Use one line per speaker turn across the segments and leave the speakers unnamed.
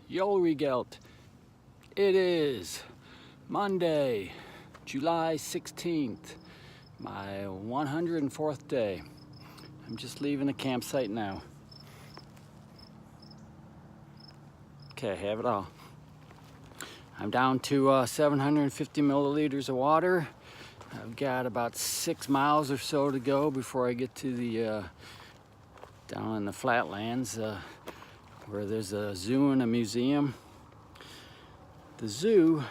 Yolregelt. It is Monday, July 16th, my 104th day. I'm just leaving the campsite now. Okay, I have it all. I'm down to 750 milliliters of water. I've got about 6 miles or so to go before I get to the down in the flatlands where there's a zoo and a museum. The zoo,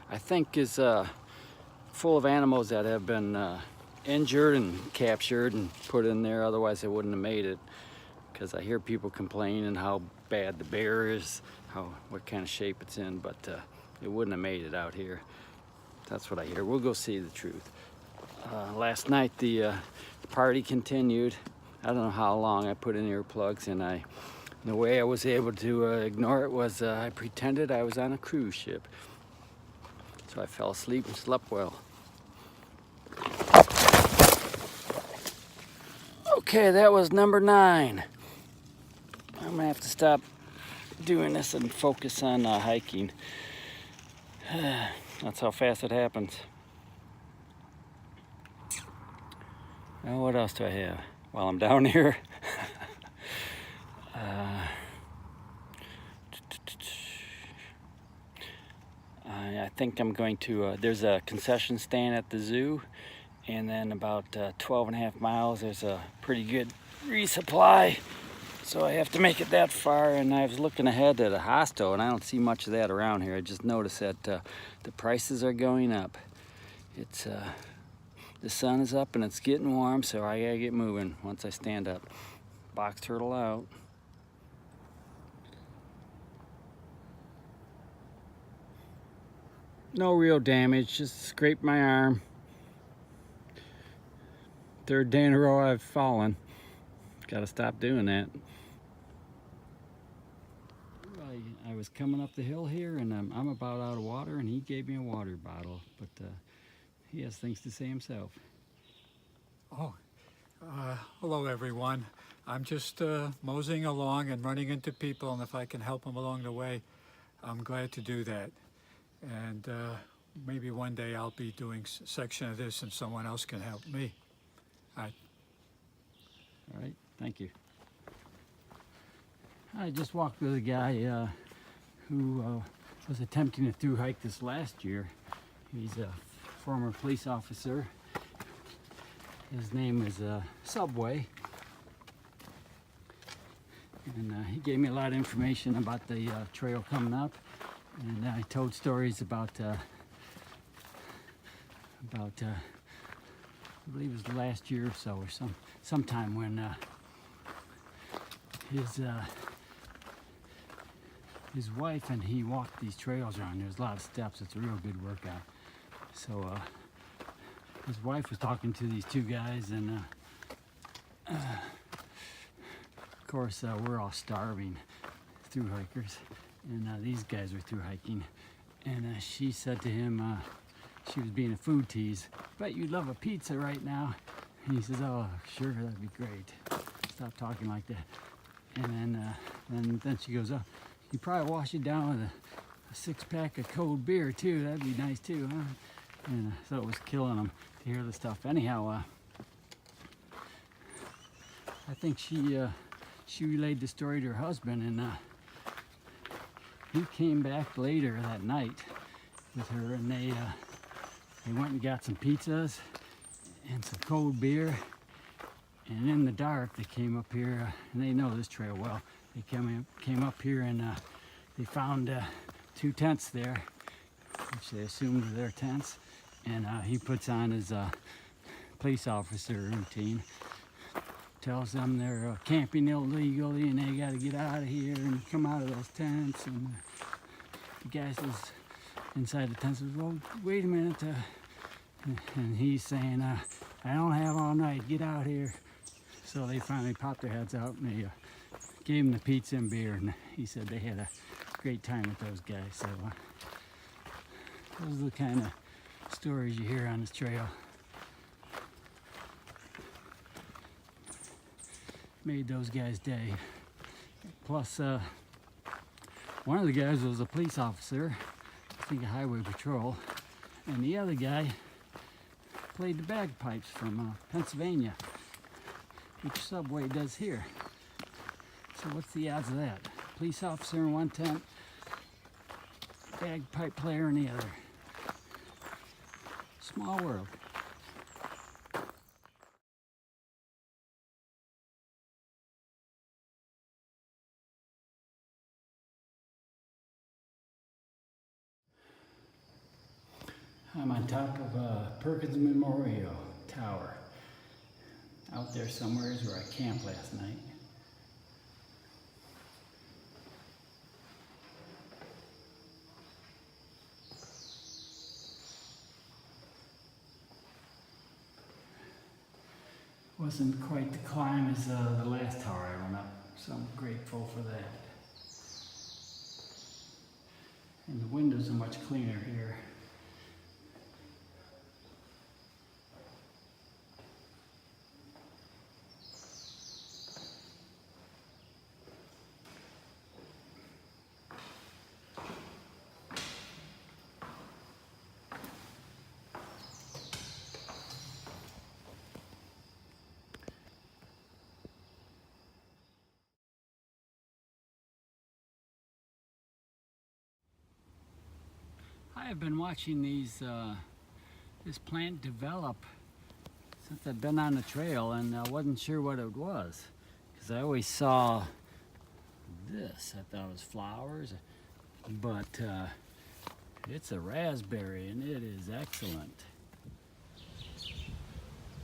I think, is full of animals that have been injured and captured and put in there, otherwise they wouldn't have made it. Because I hear people complaining how bad the bear is, what kind of shape it's in, but it wouldn't have made it out here. That's what I hear. We'll go see the truth. Last night the party continued. I don't know how long. I put in earplugs, and the way I was able to ignore it was I pretended I was on a cruise ship. So I fell asleep and slept well. Okay, that was number 9. I'm gonna have to stop doing this and focus on hiking. That's how fast it happens. Now what else do I have while I'm down here? I think I'm going to, there's a concession stand at the zoo, and then about 12.5 miles there's a pretty good resupply. So I have to make it that far, and I was looking ahead at a hostel, and I don't see much of that around here. I just noticed that the prices are going up. It's the sun is up and it's getting warm, so I gotta get moving once I stand up. Box turtle out. No real damage, just scraped my arm. 3rd day in a row I've fallen. Gotta stop doing that. I was coming up the hill here, and I'm about out of water, and he gave me a water bottle, but he has things to say himself.
Hello everyone. I'm just moseying along and running into people, and if I can help them along the way, I'm glad to do that. And maybe one day I'll be doing a section of this and someone else can help me.
All right, thank you. I just walked with a guy who was attempting to through hike this last year. He's a former police officer. His name is Subway. And he gave me a lot of information about the trail coming up. And I told stories about I believe it was the last year or so, or sometime when his wife and he walked these trails around. There's a lot of steps. It's a real good workout. So his wife was talking to these 2 guys, and of course we're all starving through hikers, and these guys were through hiking, and she said to him, she was being a food tease, "Bet you'd love a pizza right now." And he says, "Oh, sure, that'd be great. Stop talking like that." And then she goes, "Oh, you probably wash it down with a 6-pack of cold beer too. That'd be nice too, huh?" And so it was killing him to hear the stuff. Anyhow, I think she relayed the story to her husband, and he came back later that night with her, and they went and got some pizzas and some cold beer. And in the dark, they came up here, and they know this trail well. They came up here, and they found 2 tents there, which they assumed were their tents. And he puts on his police officer routine, tells them they're camping illegally and they got to get out of here and come out of those tents. And the guy says, inside the tent, says, "Well, wait a minute," and he's saying, "I don't have all night. Get out here." So they finally popped their heads out, and they gave him the pizza and beer, and he said they had a great time with those guys. So those are the kind of stories you hear on this trail. Made those guys' day. Plus One of the guys was a police officer, I think a highway patrol, and the other guy played the bagpipes from Pennsylvania, which Subway does here. So what's the odds of that? Police officer in one tent, bagpipe player in the other. Small world. I'm on top of Perkins Memorial Tower. Out there somewhere is where I camped last night. Wasn't quite the climb as the last tower I went up, so I'm grateful for that. And the windows are much cleaner here. I have been watching this plant develop since I've been on the trail, and I wasn't sure what it was because I always saw this. I thought it was flowers, but it's a raspberry and it is excellent.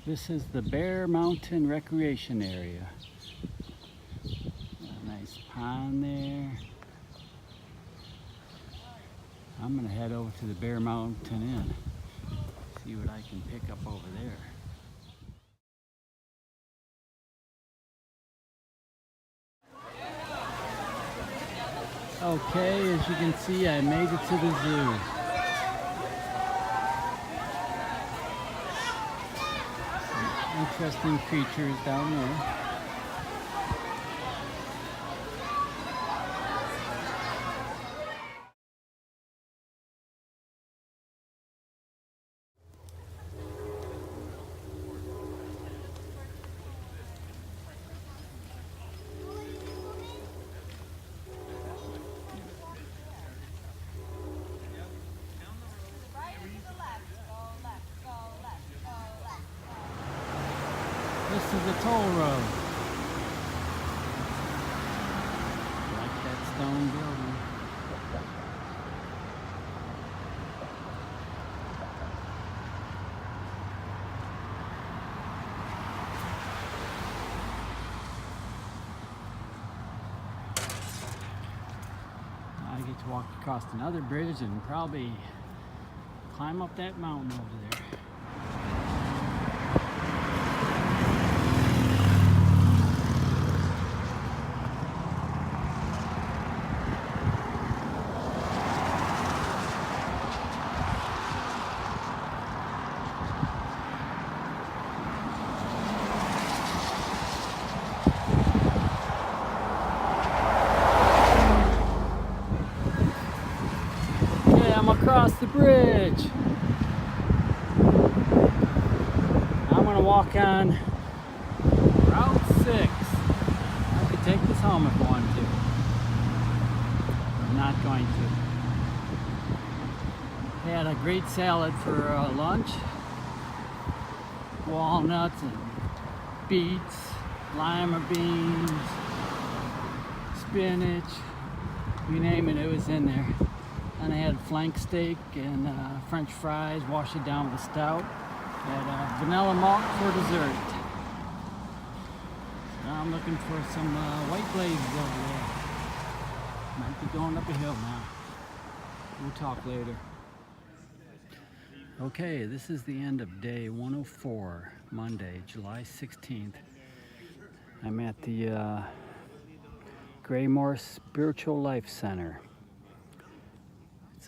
This is the Bear Mountain Recreation Area. A nice pond there. I'm gonna head over to the Bear Mountain Inn, see what I can pick up over there. Okay, as you can see, I made it to the zoo. Some interesting creatures down there. This is a toll road. Like that stone building. I get to walk across another bridge and probably climb up that mountain over there. I'm across the bridge. I'm gonna walk on Route 6. I could take this home if I wanted to. I'm not going to. Had a great salad for lunch. Walnuts and beets, lima beans, spinach, you name it, it was in there. And I had flank steak and French fries, washed it down with a stout. Had vanilla malt for dessert. So now I'm looking for some white glazes over there. Might be going up a hill now. We'll talk later. Okay, this is the end of day 104, Monday, July 16th. I'm at the Graymoor Spiritual Life Center.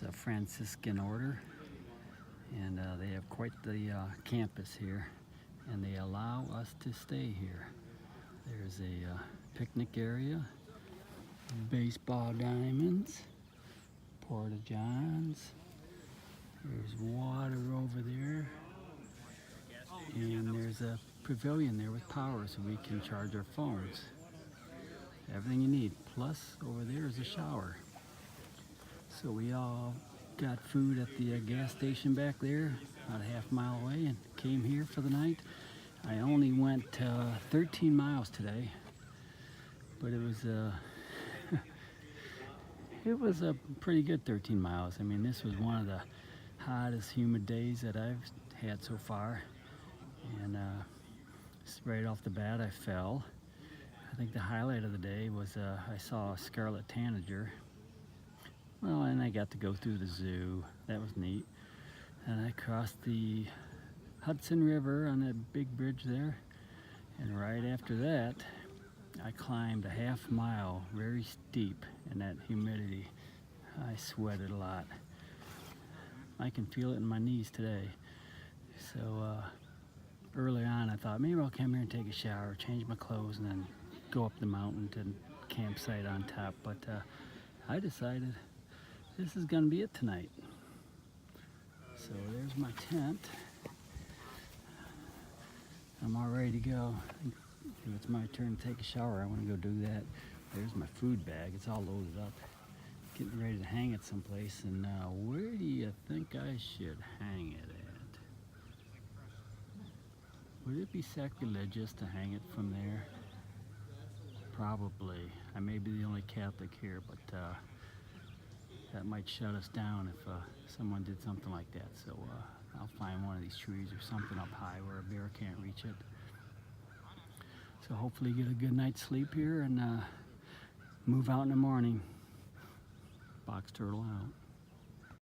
It's a Franciscan order, and they have quite the campus here, and they allow us to stay here. There's a picnic area, baseball diamonds, porta johns. There's water over there, and there's a pavilion there with power so we can charge our phones. Everything you need. Plus, over there is a shower. So we all got food at the gas station back there, about a half mile away, and came here for the night. I only went 13 miles today, but it was a pretty good 13 miles. I mean, this was one of the hottest, humid days that I've had so far, and right off the bat, I fell. I think the highlight of the day was I saw a scarlet tanager. Well, and I got to go through the zoo. That was neat. And I crossed the Hudson River on that big bridge there. And right after that, I climbed a half mile, very steep in that humidity. I sweated a lot. I can feel it in my knees today. So early on, I thought maybe I'll come here and take a shower, change my clothes, and then go up the mountain to the campsite on top. But I decided this is gonna be it tonight. So there's my tent. I'm all ready to go. If it's my turn to take a shower, I want to go do that. There's my food bag. It's all loaded up. Getting ready to hang it someplace. And where do you think I should hang it at? Would it be sacrilegious to hang it from there? Probably. I may be the only Catholic here, but that might shut us down if someone did something like that. So I'll find one of these trees or something up high where a bear can't reach it. So hopefully get a good night's sleep here and move out in the morning. Box turtle out.